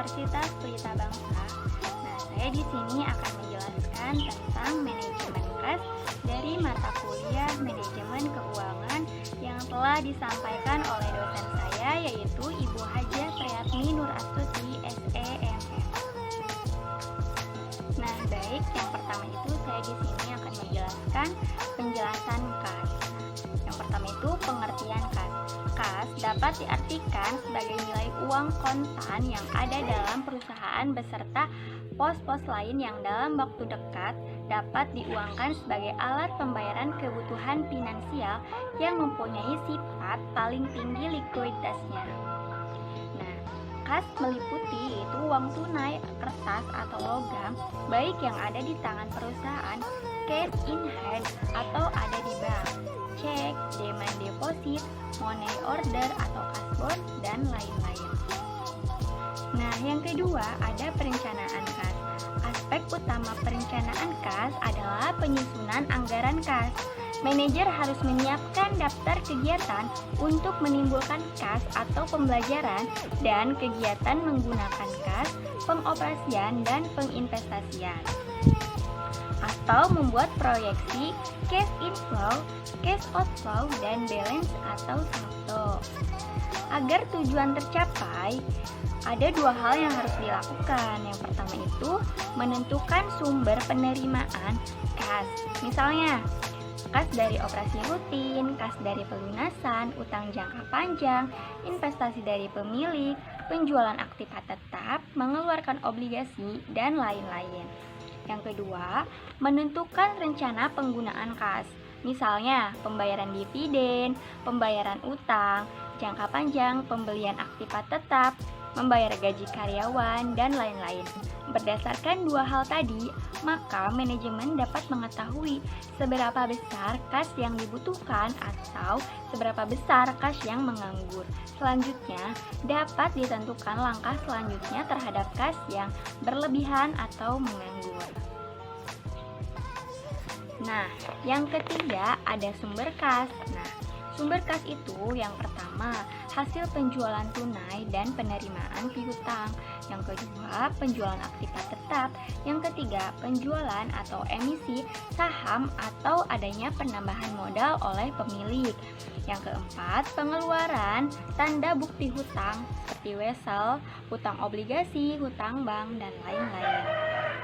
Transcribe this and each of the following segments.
Universitas Pelita Bangsa. Nah, saya di sini akan menjelaskan tentang manajemen kas dari mata kuliah Manajemen Keuangan yang telah disampaikan oleh dosen saya, yaitu Ibu Hajah Priyatmi Nur Astuti, SEMM. Nah, baik, yang pertama itu saya di sini akan menjelaskan penjelasan kas. Yang pertama itu pengertian kas. Kas dapat diartikan sebagai nilai uang kontan yang ada dalam perusahaan beserta pos-pos lain yang dalam waktu dekat dapat diuangkan sebagai alat pembayaran kebutuhan finansial yang mempunyai sifat paling tinggi likuiditasnya. Nah, kas meliputi yaitu uang tunai, kertas atau logam, baik yang ada di tangan perusahaan, cash in hand atau ada di bank, cek, demand deposit, money order atau kasbon, dan lain-lain. Nah, yang kedua ada perencanaan kas. Aspek utama perencanaan kas adalah penyusunan anggaran kas. Manajer harus menyiapkan daftar kegiatan untuk menimbulkan kas atau pembelajaran dan kegiatan menggunakan kas, pengoperasian dan penginvestasian. Atau membuat proyeksi cash inflow, cash outflow, dan balance atau saldo. Agar tujuan tercapai, ada dua hal yang harus dilakukan. Yang pertama itu menentukan sumber penerimaan kas. Misalnya, kas dari operasi rutin, kas dari pelunasan, utang jangka panjang, investasi dari pemilik, penjualan aktiva tetap, mengeluarkan obligasi, dan lain-lain. Yang kedua, menentukan rencana penggunaan kas. Misalnya, pembayaran dividen, pembayaran utang, jangka panjang, pembelian aktiva tetap, membayar gaji karyawan, dan lain-lain. Berdasarkan dua hal tadi, maka manajemen dapat mengetahui seberapa besar kas yang dibutuhkan atau seberapa besar kas yang menganggur. Selanjutnya, dapat ditentukan langkah selanjutnya terhadap kas yang berlebihan atau menganggur. Nah, yang ketiga ada sumber kas. Nah, sumber kas itu yang pertama, hasil penjualan tunai dan penerimaan piutang. Yang kedua, penjualan aktiva tetap. Yang ketiga, penjualan atau emisi saham atau adanya penambahan modal oleh pemilik. Yang keempat, pengeluaran tanda bukti hutang seperti wesel, hutang obligasi, hutang bank, dan lain-lain.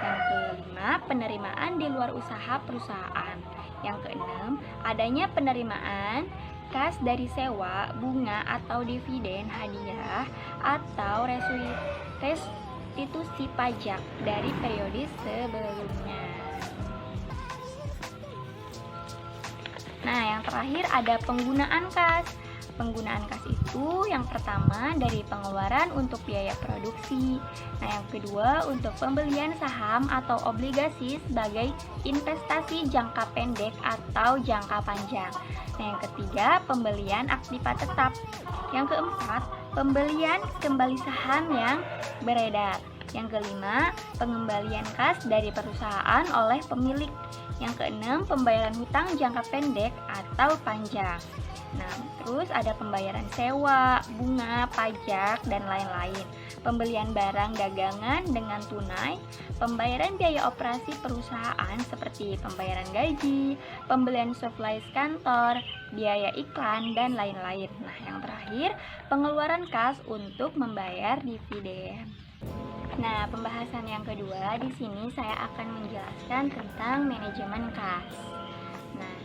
Yang kelima, penerimaan di luar usaha perusahaan. Yang keenam, adanya penerimaan kas dari sewa, bunga atau dividen hadiah atau restitusi pajak dari periode sebelumnya. Nah, yang terakhir ada penggunaan kas. Penggunaan kas itu yang pertama dari pengeluaran untuk biaya produksi. Nah, yang kedua untuk pembelian saham atau obligasi sebagai investasi jangka pendek atau jangka panjang. Nah, yang ketiga pembelian aktiva tetap. Yang keempat pembelian kembali saham yang beredar. Yang kelima pengembalian kas dari perusahaan oleh pemilik. Yang keenam pembayaran hutang jangka pendek atau panjang. Nah, terus ada pembayaran sewa, bunga, pajak, dan lain-lain. Pembelian barang dagangan dengan tunai, pembayaran biaya operasi perusahaan seperti pembayaran gaji, pembelian supplies kantor, biaya iklan, dan lain-lain. Nah, yang terakhir, pengeluaran kas untuk membayar dividen. Nah, pembahasan yang kedua di sini saya akan menjelaskan tentang manajemen kas. Nah,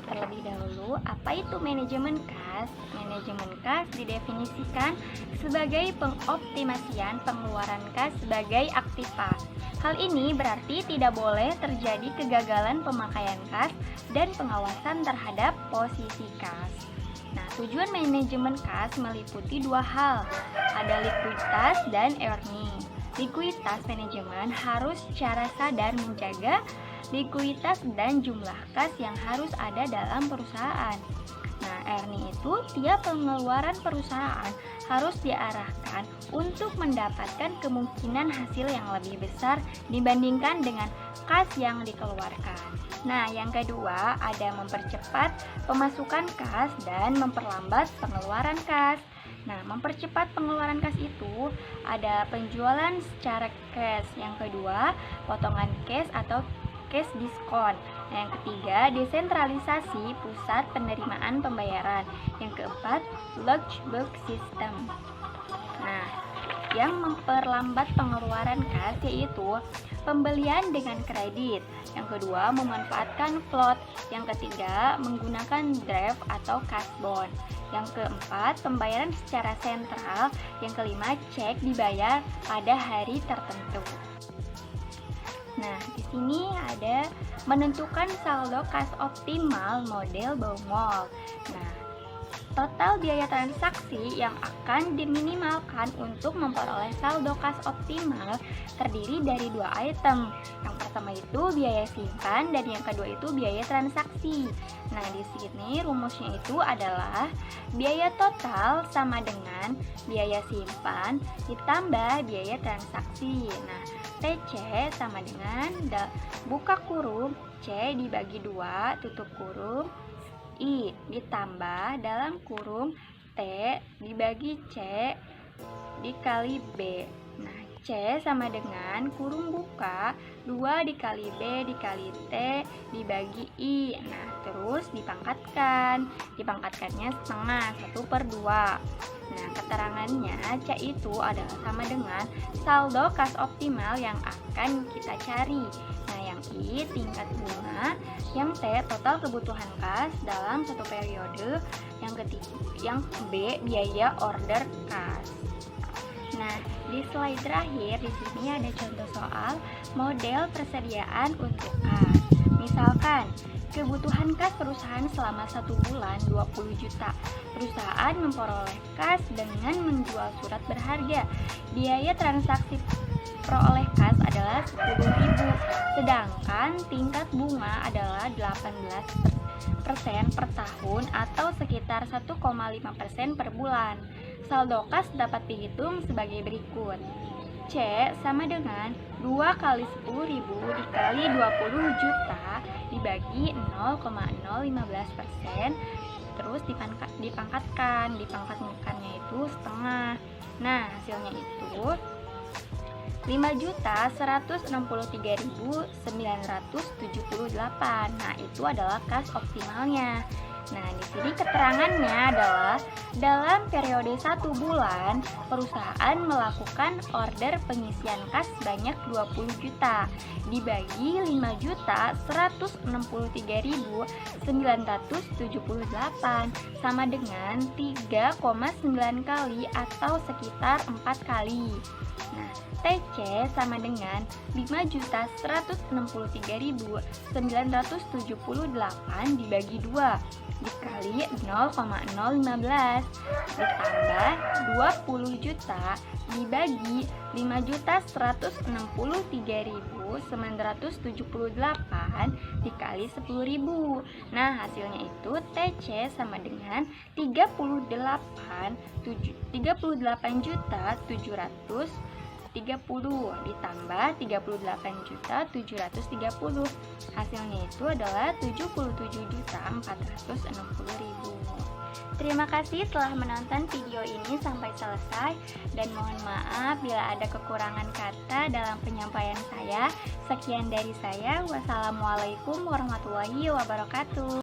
terlebih dahulu, apa itu manajemen kas? Manajemen kas didefinisikan sebagai pengoptimasian pengeluaran kas sebagai aktiva. Hal ini berarti tidak boleh terjadi kegagalan pemakaian kas dan pengawasan terhadap posisi kas. Nah, tujuan manajemen kas meliputi dua hal, ada likuiditas dan earning. Likuiditas manajemen harus secara sadar menjaga likuiditas dan jumlah kas yang harus ada dalam perusahaan. Nah, earning itu tiap pengeluaran perusahaan harus diarahkan untuk mendapatkan kemungkinan hasil yang lebih besar dibandingkan dengan kas yang dikeluarkan. Nah, yang kedua ada mempercepat pemasukan kas dan memperlambat pengeluaran kas. Nah, mempercepat pengeluaran kas itu ada penjualan secara cash. Yang kedua, potongan cash atau cash diskon. Nah, yang ketiga, desentralisasi pusat penerimaan pembayaran. Yang keempat, locked box system. Nah, yang memperlambat pengeluaran kas yaitu pembelian dengan kredit. Yang kedua, memanfaatkan float. Yang ketiga, menggunakan draft atau cash bond. Yang keempat, pembayaran secara sentral. Yang kelima, cek dibayar pada hari tertentu. Nah, di sini ada menentukan saldo kas optimal model Baumol. Nah, total biaya transaksi yang akan diminimalkan untuk memperoleh saldo kas optimal terdiri dari dua item. Yang pertama itu biaya simpan dan yang kedua itu biaya transaksi. Nah, di sini rumusnya itu adalah biaya total sama dengan biaya simpan ditambah biaya transaksi. Nah, TC sama dengan buka kurung C dibagi 2 tutup kurung I ditambah dalam kurung T dibagi C dikali B. Nah, C sama dengan kurung buka 2 dikali B dikali T dibagi I. Nah, terus dipangkatkan. Dipangkatkannya setengah 1/2. Nah, keterangannya C itu adalah sama dengan saldo kas optimal yang akan kita cari. Nah, yang I tingkat bunga, yang T total kebutuhan kas dalam satu periode, yang B biaya order kas. Nah, di slide terakhir di sini ada contoh soal model persediaan untuk kas. Misalkan, kebutuhan kas perusahaan selama 1 bulan 20 juta. Perusahaan memperoleh kas dengan menjual surat berharga. Biaya transaksi peroleh kas adalah 10.000, sedangkan tingkat bunga adalah 18% per tahun atau sekitar 1,5% per bulan. Saldo kas dapat dihitung sebagai berikut. C sama dengan 2 kali 10.000 dikali 20 juta dibagi 0,015%, terus dipangkatkannya itu setengah. Nah, hasilnya itu 5.163.978. Nah, itu adalah kas optimalnya. Nah, di sini keterangannya adalah dalam periode 1 bulan, perusahaan melakukan order pengisian kas sebanyak 20 juta dibagi 5.163.978 sama dengan 3,9 kali atau sekitar 4 kali. Nah, TC sama dengan 5.163.978 dibagi 2 dikali 0,015 ditambah 20 juta dibagi 5.163.978 dikali 10.000. Nah, hasilnya itu TC sama dengan 38.730 ditambah 38.730. Hasilnya itu adalah 77.460.000. Terima kasih telah menonton video ini sampai selesai dan mohon maaf bila ada kekurangan kata dalam penyampaian saya. Sekian dari saya. Wassalamualaikum warahmatullahi wabarakatuh.